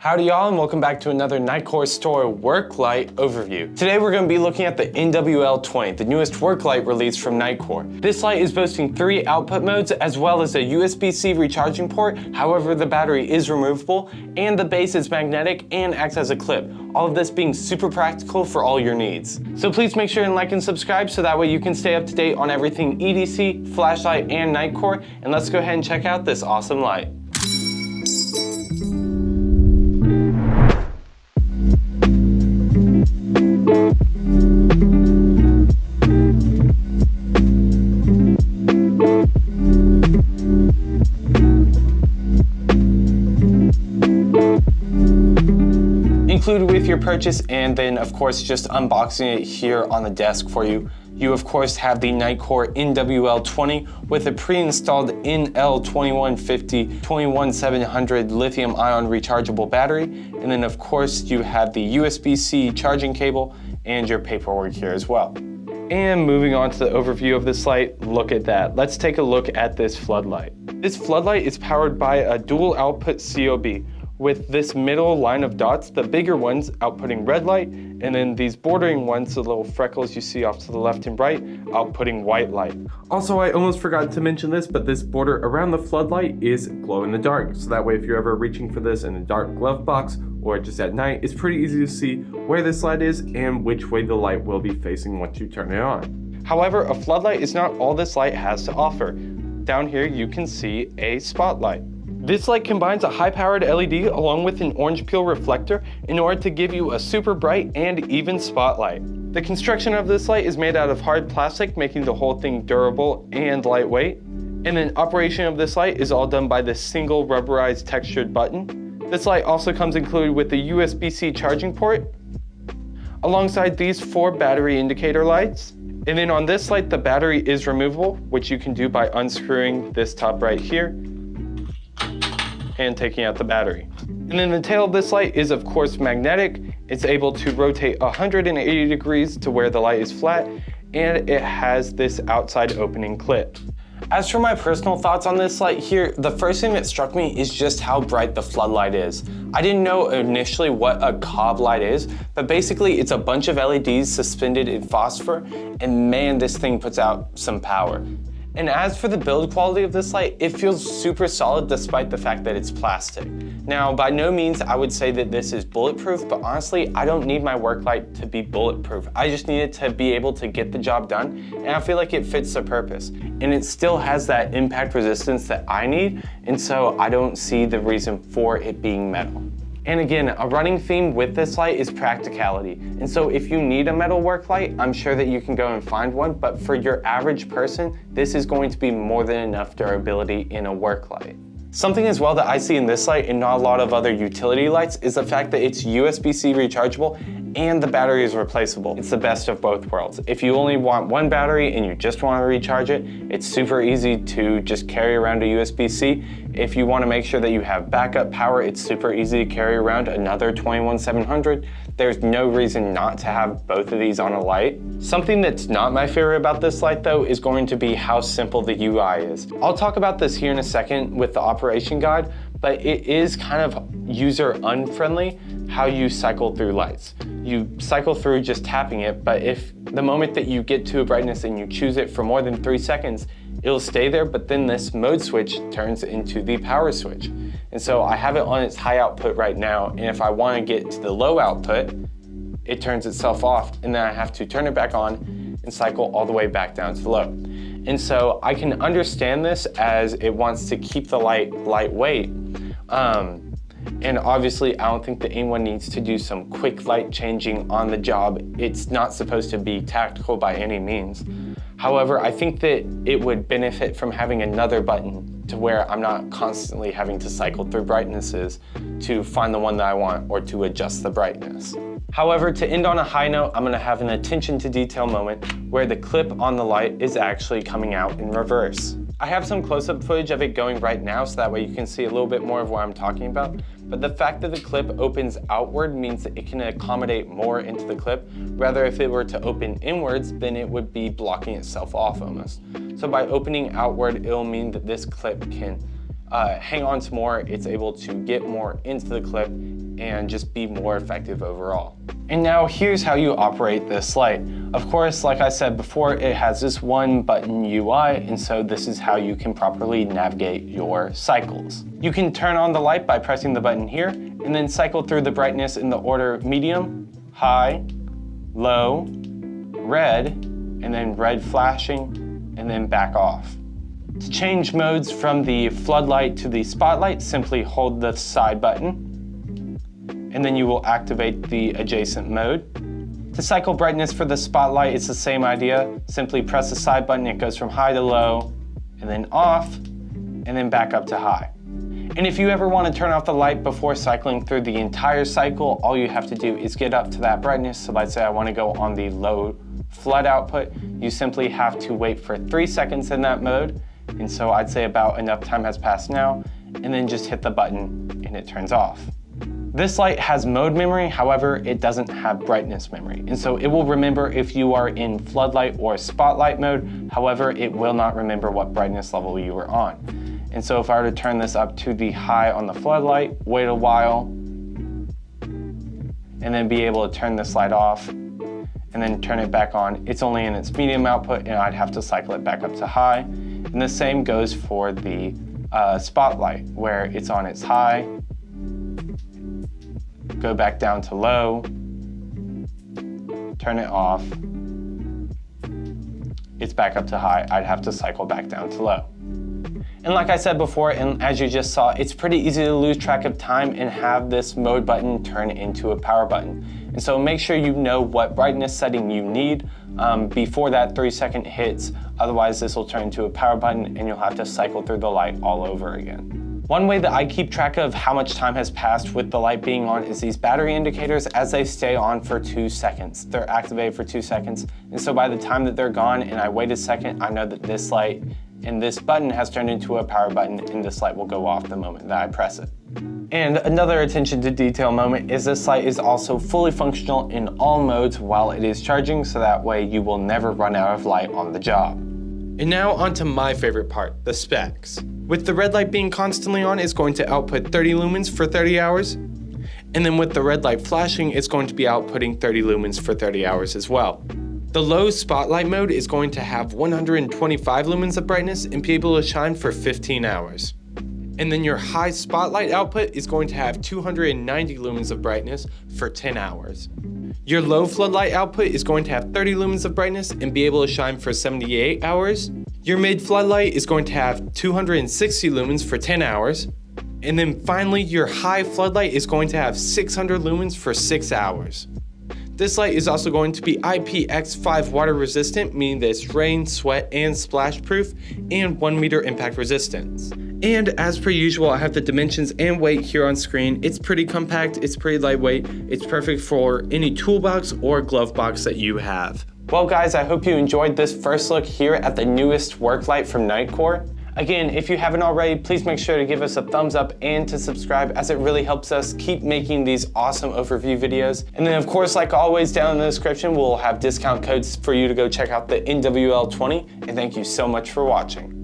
Howdy y'all, and welcome back to another Nitecore store work light overview. Today we're going to be looking at the NWL20, the newest work light release from Nitecore. This light is boasting 3 output modes as well as a USB-C recharging port. However, the battery is removable and the base is magnetic and acts as a clip. All of this being super practical for all your needs. So please make sure and like and subscribe so that way you can stay up to date on everything EDC, Flashlight, and Nitecore. And let's go ahead and check out this awesome light. Included with your purchase, and then of course just unboxing it here on the desk for you, you of course have the Nitecore NWL20 with a pre-installed NL2150 21700 lithium ion rechargeable battery, and then of course you have the USB-C charging cable and your paperwork here as well. And moving on to the overview of this light, look at that. Let's take a look at this floodlight. This floodlight is powered by a dual output COB, with this middle line of dots, the bigger ones outputting red light, and then these bordering ones, the little freckles you see off to the left and right, outputting white light. Also, I almost forgot to mention this, but this border around the floodlight is glow in the dark. So that way, if you're ever reaching for this in a dark glove box or just at night, it's pretty easy to see where this light is and which way the light will be facing once you turn it on. However, a floodlight is not all this light has to offer. Down here, you can see a spotlight. This light combines a high-powered LED along with an orange peel reflector in order to give you a super bright and even spotlight. The construction of this light is made out of hard plastic, making the whole thing durable and lightweight. And then operation of this light is all done by this single rubberized textured button. This light also comes included with the USB-C charging port, alongside these 4 battery indicator lights. And then on this light, the battery is removable, which you can do by unscrewing this top right here and taking out the battery. And then the tail of this light is of course magnetic. It's able to rotate 180 degrees to where the light is flat, and it has this outside opening clip. As for my personal thoughts on this light here, the first thing that struck me is just how bright the floodlight is. I didn't know initially what a cob light is, but basically it's a bunch of LEDs suspended in phosphor, and man, this thing puts out some power. And as for the build quality of this light, it feels super solid despite the fact that it's plastic. Now, by no means I would say that this is bulletproof, but honestly, I don't need my work light to be bulletproof. I just need it to be able to get the job done, and I feel like it fits the purpose. And it still has that impact resistance that I need, and so I don't see the reason for it being metal. And again, a running theme with this light is practicality. And so if you need a metal work light, I'm sure that you can go and find one, but for your average person, this is going to be more than enough durability in a work light. Something as well that I see in this light and not a lot of other utility lights is the fact that it's USB-C rechargeable and the battery is replaceable. It's the best of both worlds. If you only want one battery and you just want to recharge it, it's super easy to just carry around a USB-C. If you want to make sure that you have backup power, it's super easy to carry around another 21700. There's no reason not to have both of these on a light. Something that's not my favorite about this light though is going to be how simple the UI is. I'll talk about this here in a second with the operation guide, but it is kind of user unfriendly how you cycle through lights. You cycle through just tapping it, but if the moment that you get to a brightness and you choose it for more than 3 seconds, it'll stay there, but then this mode switch turns into the power switch. And so I have it on its high output right now, and if I want to get to the low output, it turns itself off, and then I have to turn it back on and cycle all the way back down to low. And so I can understand this as it wants to keep the light lightweight. And obviously, I don't think that anyone needs to do some quick light changing on the job. It's not supposed to be tactical by any means. However, I think that it would benefit from having another button to where I'm not constantly having to cycle through brightnesses to find the one that I want or to adjust the brightness. However, to end on a high note, I'm gonna have an attention to detail moment where the clip on the light is actually coming out in reverse. I have some close-up footage of it going right now, so that way you can see a little bit more of what I'm talking about. But the fact that the clip opens outward means that it can accommodate more into the clip. Rather, if it were to open inwards, then it would be blocking itself off almost. So by opening outward, it'll mean that this clip can hang on to more, it's able to get more into the clip, and just be more effective overall. And now here's how you operate this light. Of course, like I said before, it has this one button UI, and so this is how you can properly navigate your cycles. You can turn on the light by pressing the button here, and then cycle through the brightness in the order medium, high, low, red, and then red flashing, and then back off. To change modes from the floodlight to the spotlight, simply hold the side button, and then you will activate the adjacent mode. To cycle brightness for the spotlight, it's the same idea. Simply press the side button, it goes from high to low, and then off, and then back up to high. And if you ever want to turn off the light before cycling through the entire cycle, all you have to do is get up to that brightness. So let's say I want to go on the low flood output, you simply have to wait for 3 seconds in that mode. And so I'd say about enough time has passed now, and then just hit the button and it turns off. This light has mode memory, however, it doesn't have brightness memory. And so it will remember if you are in floodlight or spotlight mode, however, it will not remember what brightness level you were on. And so if I were to turn this up to the high on the floodlight, wait a while, and then be able to turn this light off, and then turn it back on, it's only in its medium output, and I'd have to cycle it back up to high. And the same goes for the spotlight, where it's on its high, go back down to low, turn it off, it's back up to high, I'd have to cycle back down to low. And like I said before, and as you just saw, it's pretty easy to lose track of time and have this mode button turn into a power button. And so make sure you know what brightness setting you need before that 3 second hits. Otherwise, this will turn into a power button and you'll have to cycle through the light all over again. One way that I keep track of how much time has passed with the light being on is these battery indicators as they stay on for 2 seconds. They're activated for 2 seconds. And so by the time that they're gone and I wait a second, I know that this light and this button has turned into a power button, and this light will go off the moment that I press it. And another attention to detail moment is this light is also fully functional in all modes while it is charging, so that way you will never run out of light on the job. And now onto my favorite part, the specs. With the red light being constantly on, it's going to output 30 lumens for 30 hours. And then with the red light flashing, it's going to be outputting 30 lumens for 30 hours as well. The low spotlight mode is going to have 125 lumens of brightness and be able to shine for 15 hours. And then your high spotlight output is going to have 290 lumens of brightness for 10 hours. Your low floodlight output is going to have 30 lumens of brightness and be able to shine for 78 hours. Your mid floodlight is going to have 260 lumens for 10 hours. And then finally, your high floodlight is going to have 600 lumens for 6 hours. This light is also going to be IPX5 water resistant, meaning that it's rain, sweat, and splash proof, and 1 meter impact resistance. And as per usual, I have the dimensions and weight here on screen. It's pretty compact, it's pretty lightweight, it's perfect for any toolbox or glove box that you have. Well guys, I hope you enjoyed this first look here at the newest work light from Nitecore. Again, if you haven't already, please make sure to give us a thumbs up and to subscribe, as it really helps us keep making these awesome overview videos. And then of course, like always, down in the description, we'll have discount codes for you to go check out the NWL20. And thank you so much for watching.